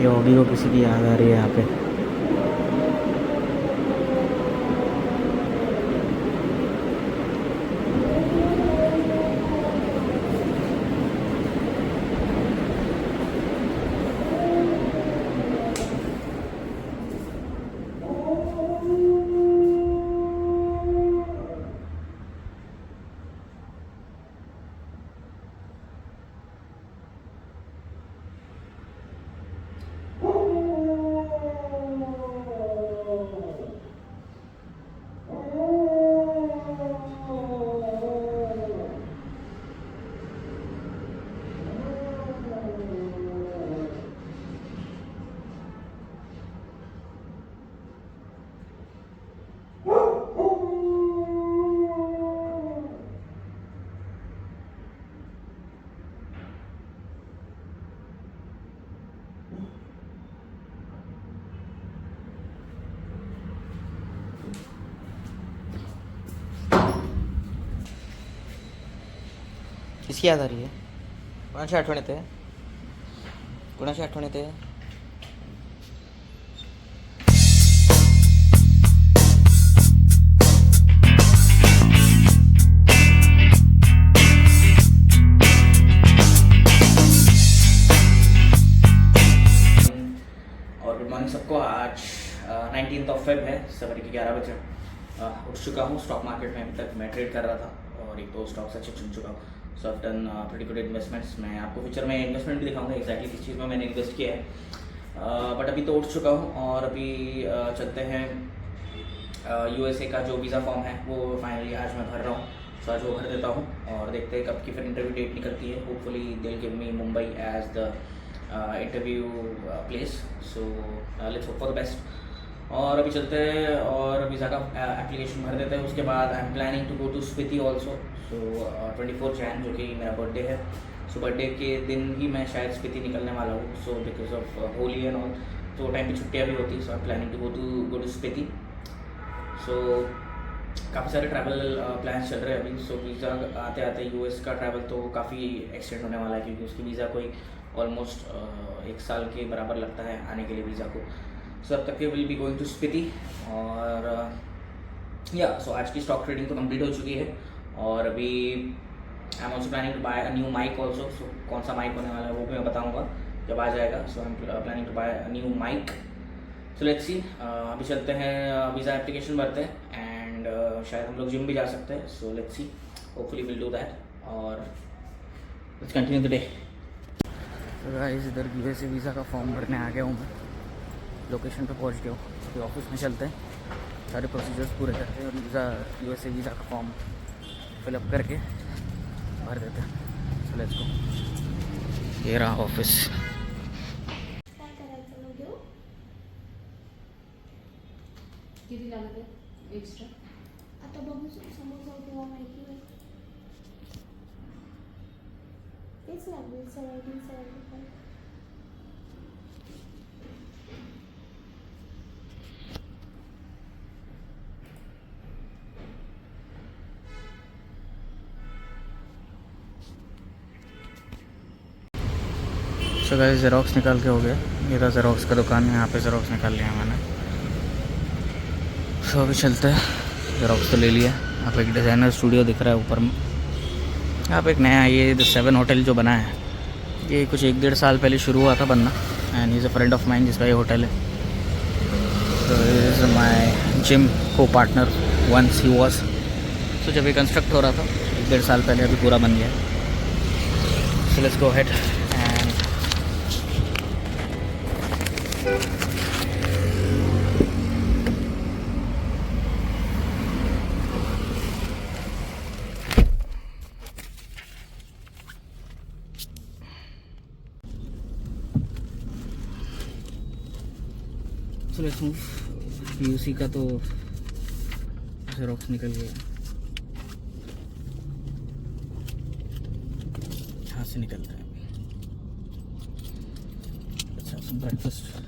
ये हॉबी को किसी की याद आ रही है यहाँ पे। किसकी याद आ रही है? कोणाची आठवण येते? कोणाची आठवण येते? और गुड मॉर्निंग सबको। आज 19 फेब है, सवेरे के 11 बजे उठ चुका हूँ। स्टॉक मार्केट में अभी तक मैं ट्रेड कर रहा था और एक दो स्टॉक्स अच्छे चुन चुका हूँ। So I done pretty good investments. मैं आपको फ्यूचर में इन्वेस्टमेंट भी दिखाऊंगा एक्जैक्टली किस चीज़ में मैंने इन्वेस्ट किया है। बट अभी तो उठ चुका हूँ और अभी चलते हैं यूएसए का जो वीज़ा फॉर्म है वो फाइनली आज मैं भर रहा हूँ। सो आज वो भर देता हूँ और देखते हैं कब की फिर इंटरव्यू डेट निकलती है। Hopefully they will give me Mumbai as the interview place. So let's hope for the best. और अभी चलते हैं और वीज़ा का एप्लीकेशन भर देते हैं। उसके बाद I am planning to go to Spiti also. So 24 Jan जो कि मेरा बर्थडे है, सो बर्थडे के दिन ही मैं शायद स्पीति निकलने वाला हूँ। So because of Holi and all तो टाइम पे छुट्टियाँ भी होती, so I am planning to go to Spiti. So काफ़ी सारे ट्रैवल प्लान्स चल रहे हैं अभी। सो वीज़ा आते आते यूएस का ट्रैवल तो काफ़ी एक्सटेंड होने वाला है क्योंकि उसकी वीज़ा कोई ऑलमोस्ट 1 साल के बराबर लगता है आने के लिए वीज़ा को। सो अब तक के will be going to Spiti. और या सो आज की स्टॉक ट्रेडिंग तो कंप्लीट हो चुकी है और अभी I am also planning to buy a new mic also. So कौन सा माइक होने वाला है वो भी मैं बताऊंगा जब आ जाएगा। So I am planning to buy a new mic. So let's see. अभी चलते हैं वीज़ा एप्लीकेशन भरते हैं एंड शायद हम लोग जिम भी जा सकते हैं। सो let's C, hopefully will do that और लेट्स कंटिन्यू द डे। तो गाइस इधर यूएसए वीज़ा का फॉर्म भरने आ गया हूँ मैं। लोकेशन पे पहुँच गया हूँ। अभी ऑफिस में चलते हैं, सारे प्रोसीजर्स पूरे करते हैं और वीज़ा यूएसए वीज़ा का फॉर्म फिलअप करके भर देते हैं। So let's go. ये रहा ऑफिस। किती लागत आहे एक्स्ट्रा? आता बघू समोर जाऊ तेव्हा माहिती होईल. तेच लागेल 1775. सो गाइस ज़ेरॉक्स निकाल के हो गया। ये था ज़ेरॉक्स का दुकान है, यहाँ पे ज़ेरॉक्स निकाल लिया मैंने। सो अभी चलते हैं। ज़ेरॉक्स तो ले लिया। यहाँ पे एक डिज़ाइनर स्टूडियो दिख रहा है ऊपर में। यहाँ पे एक नया ये द 7 होटल जो बना है ये कुछ 1-1.5 साल पहले शुरू हुआ था बनना। And is a friend of mine जिसका ये होटल है। सो इज़ माई जिम को पार्टनर वंस ही वॉज। सो जब ये कंस्ट्रक्ट हो रहा था 1-1.5 साल पहले, अभी पूरा बन गया। So let's go ahead and so let's move. PUC का तो ज़ेरॉक्स निकल गया, यहाँ से निकलता है। अच्छा ब्रेकफास्ट।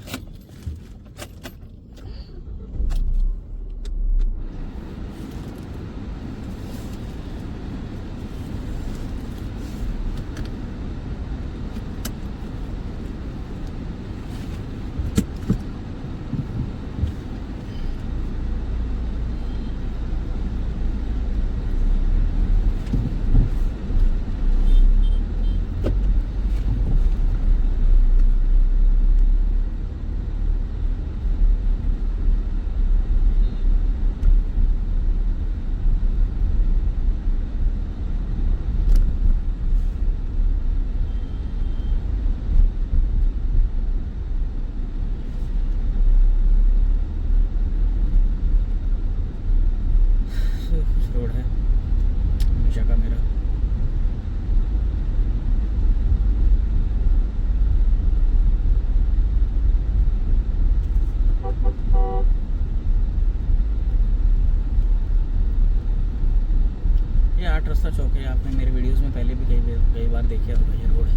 रास्ता चौक है, आपने मेरे वीडियोस में पहले भी कई बार देखा होगा ये रोड,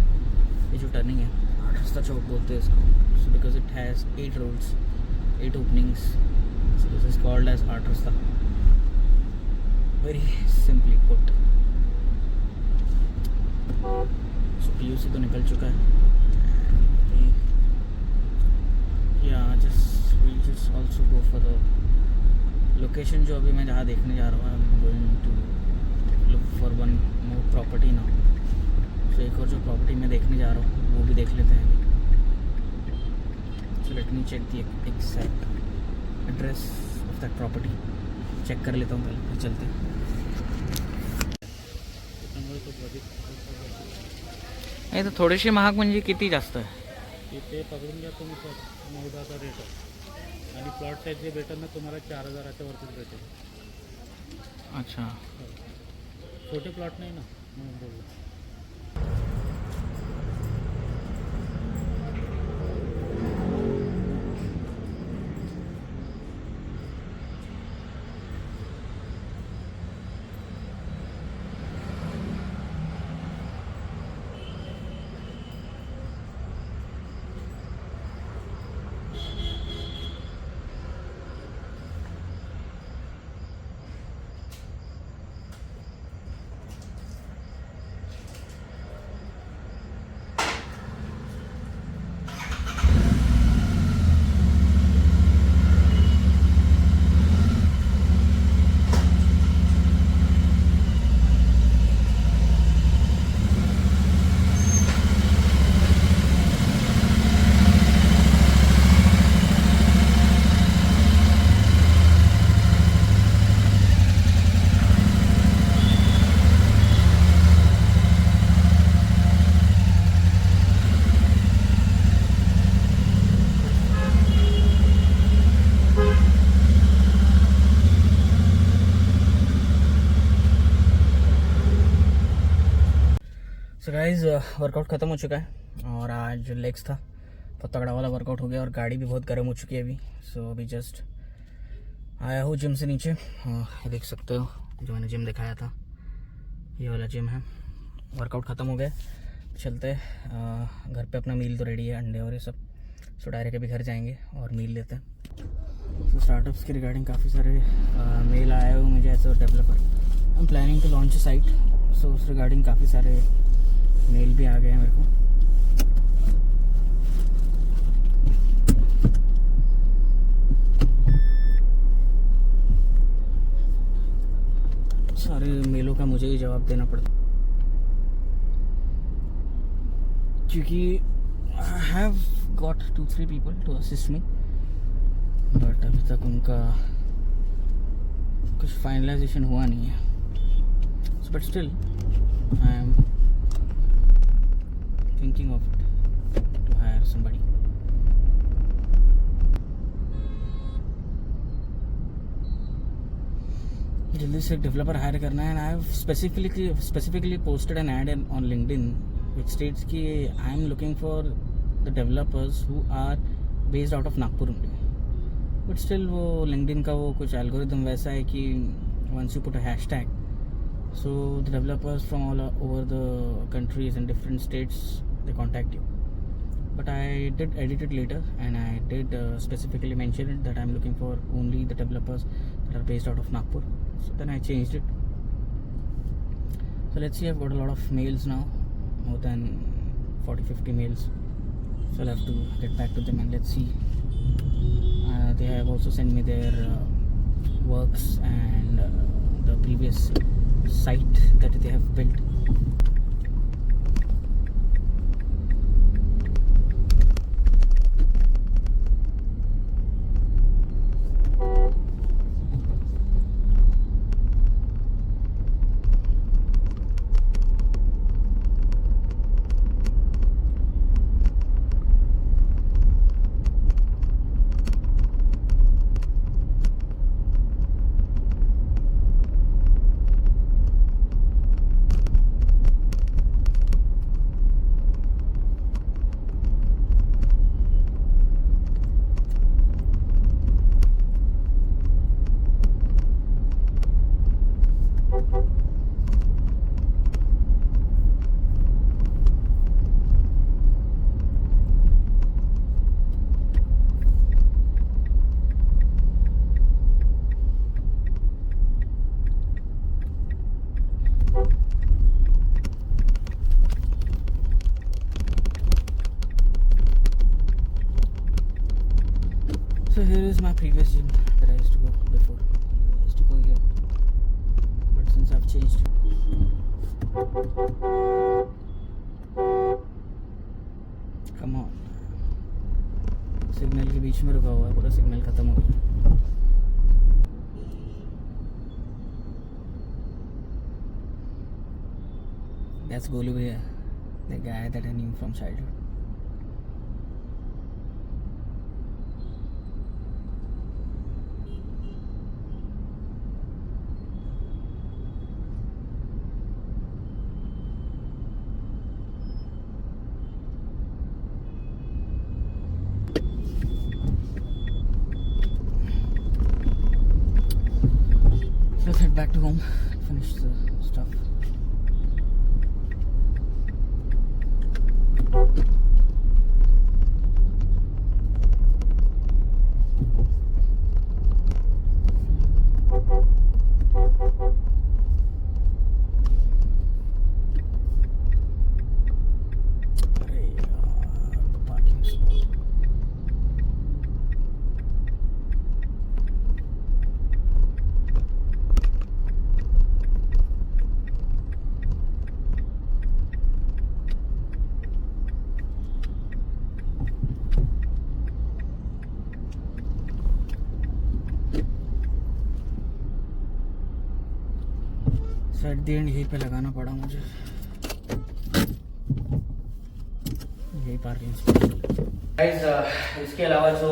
ये जो टर्निंग है आठ रास्ता चौक बोलते हैं इसको. So because it has 8 roads, 8 openings, so this is called as आठ रास्ता. Very simply put. So PUC तो निकल चुका है. या we'll just also go for the location जो अभी मैं जहाँ देखने जा रहा हूँ. I am going to look for one more property now. So एक और जो प्रॉपर्टी मैं देखने जा रहा हूँ वो भी देख लेते हैं. So let me check the exact address of that property. Check कर लेता हूँ पहले, फिर चलते हैं. नाही तर थोडीशी महाग म्हणजे किती जास्त आहे? इथे पकडून घ्या तुम्ही 9-10 रेट आहे आणि प्लॉट साईज जे भेटेल ना तुम्हाला 4,000च्या वरतीच भेटेल. अच्छा. छोटे प्लॉट नाही ना म्हणून बोललो. सो गाइस वर्कआउट ख़त्म हो चुका है और आज लेग्स था, बहुत तगड़ा वाला वर्कआउट हो गया और गाड़ी भी बहुत गर्म हो चुकी है अभी. सो अभी जस्ट आया हूँ जिम से नीचे. ये देख सकते हो जो मैंने जिम दिखाया था, ये वाला जिम है. वर्कआउट ख़त्म हो गया, चलते घर पे. अपना मील तो रेडी है, अंडे और ये सब. सो डायरेक्ट अभी घर जाएंगे और मील लेते हैं. सो स्टार्टअप्स के रिगार्डिंग काफ़ी सारे मेल आए हुए मुझे as a developer. I am planning to launch a site. So उस रिगार्डिंग काफ़ी सारे मेल भी आ गए हैं मेरे को. सारे मेलों का मुझे ही जवाब देना पड़ता क्योंकि I have got 2-3 people to assist me, but अभी तक उनका कुछ फाइनलाइजेशन हुआ नहीं है. So but still I am thinking of it to hire somebody. जल्दी से एक डेवलपर हायर करना है. And I have specifically posted an ad on LinkedIn which states कि I am looking for the developers who are based out of Nagpur only. But still वो LinkedIn का वो कुछ एल्गोरिथम वैसा है कि once you put a hashtag, so the developers from all over the countries and different states, they contact you. But I did edit it later and I did specifically mention it that I'm looking for only the developers that are based out of Nagpur. So then I changed it. So let's see, I've got a lot of mails now, more than 40-50 mails. So I'll have to get back to them and let's see. They have also sent me their works and the previous site that they have built. So here is my previous gym that I used to go before. I used to go here, but since I've changed. Come on. Signal के बीच में रुका हुआ है, पूरा signal खत्म हो गया. That's Golu Bhaiya, the guy that I knew from childhood. Let's head back to home, finish the stuff. अरे यार, parking spot. So at the end यहीं पे लगाना पड़ा मुझे, यही पार्किंग स्पॉट. गाइस, इसके अलावा जो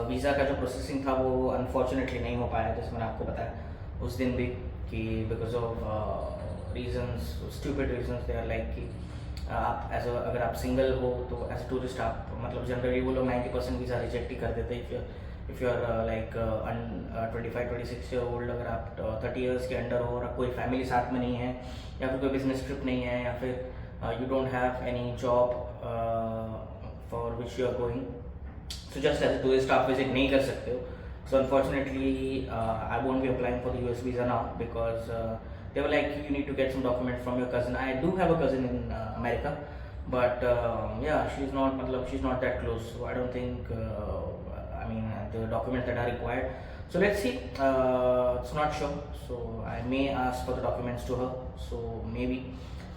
वीज़ा का जो प्रोसेसिंग था वो अनफॉर्चुनेटली नहीं हो पाया, जैसे मैंने आपको बताया उस दिन भी कि because of reasons, stupid reasons. They are like कि आप अगर आप सिंगल हो तो एज ए टूरिस्ट आप मतलब जनरली वो लोग 90% वीज़ा रिजेक्ट ही कर देते हैं. If you are like 25-26 year old, अगर आप 30 ईयर्स के अंडर हो और कोई फैमिली साथ में नहीं है, या फिर कोई बिजनेस ट्रिप नहीं है, या फिर you don't have any job for which you are going, so just as a tourist आप विजिट नहीं कर सकते हो. So unfortunately I won't be applying for the US visa now because they were like, you need to get some documents from your cousin. I do have a cousin in America, but yeah, she's not that close, so I don't think the documents that are required. So let's see, it's not sure, so I may ask for the documents to her, so maybe,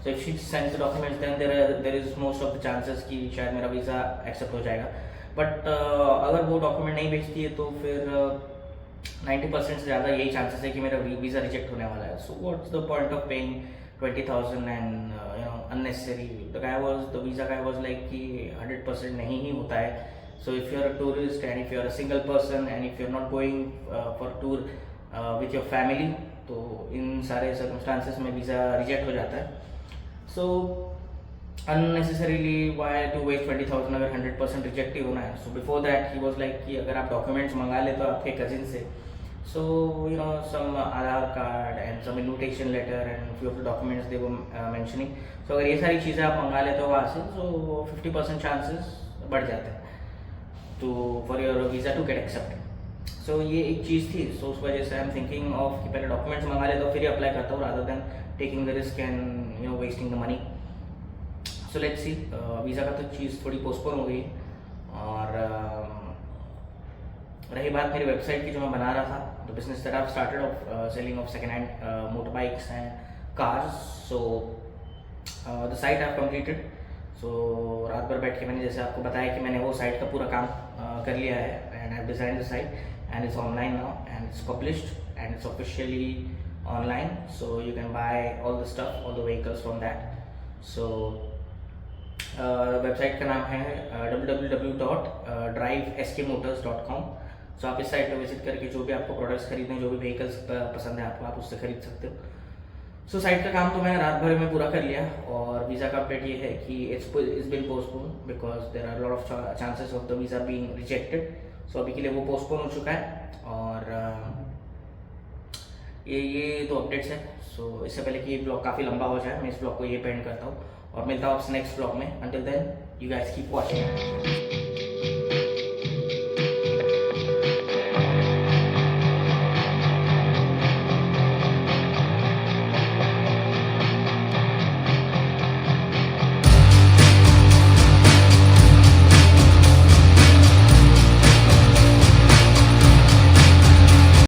so if she sends the documents, then there is most of the chances कि शायद मेरा visa accept हो जाएगा. But अगर वो document नहीं भेजती है तो फिर 90% से ज़्यादा यही चांसेस है कि मेरा वीज़ा रिजेक्ट होने वाला है. So what's the point of paying 20,000 and unnecessary. The visa guy was like कि 100% नहीं ही होता है. So if you are a tourist and if you are a single person and if you are not going for tour with your family, तो इन सारे circumstances में visa reject हो जाता है. सो unnecessarily why to waste 20,000 अगर 100% reject ही होना है. So before that he was like कि अगर आप डॉक्यूमेंट्स मंगा ले तो आपके कजिन से, so you know some Aadhaar card and some invitation letter and few of the documents they were mentioning. So अगर ये सारी चीज़ें आप मंगा लेते हो वहाँ से, तो 50% चांसेस बढ़ जाते हैं तो for your visa to get accepted. So ये एक चीज़ थी. सो उस वजह से आई एम थिंकिंग ऑफ कि पहले डॉक्यूमेंट्स मंगा लेता हूँ फिर ही अप्लाई करता हूँ, rather than taking the risk and wasting the money. So let's C. Visa का तो चीज़ थोड़ी पोस्टपोन हो गई. और रही बात मेरी वेबसाइट की जो मैं बना रहा था, the business that I have started of selling of second hand motor bikes and cars. So the site I have completed. So रात भर बैठ के मैंने जैसे आपको बताया कि मैंने वो साइट का पूरा काम कर लिया है and I have designed the site and it's online now and it's published and it's officially online. So you can buy all the stuff, all the vehicles from that. So website का नाम है www.driveskmotors.com. सो आप इस site पर visit करके जो भी आपको प्रोडक्ट्स खरीदने, जो भी व्हीकल्स पसंद है आपको, आप उससे खरीद सकते हो. सो साइट का काम तो मैंने रात भर में पूरा कर लिया. और वीज़ा का अपडेट ये है कि it's been postpone because there are lot of chances of the visa being rejected. So अभी के लिए वो पोस्टपोन हो चुका है. और ये तो अपडेट्स है. सो इससे पहले कि ये ब्लॉग काफ़ी लंबा हो जाए, मैं इस ब्लॉग को ये पेंड करता हूँ और मिलता हूँ आपसे नेक्स्ट ब्लॉग में. Until then you guys keep watching.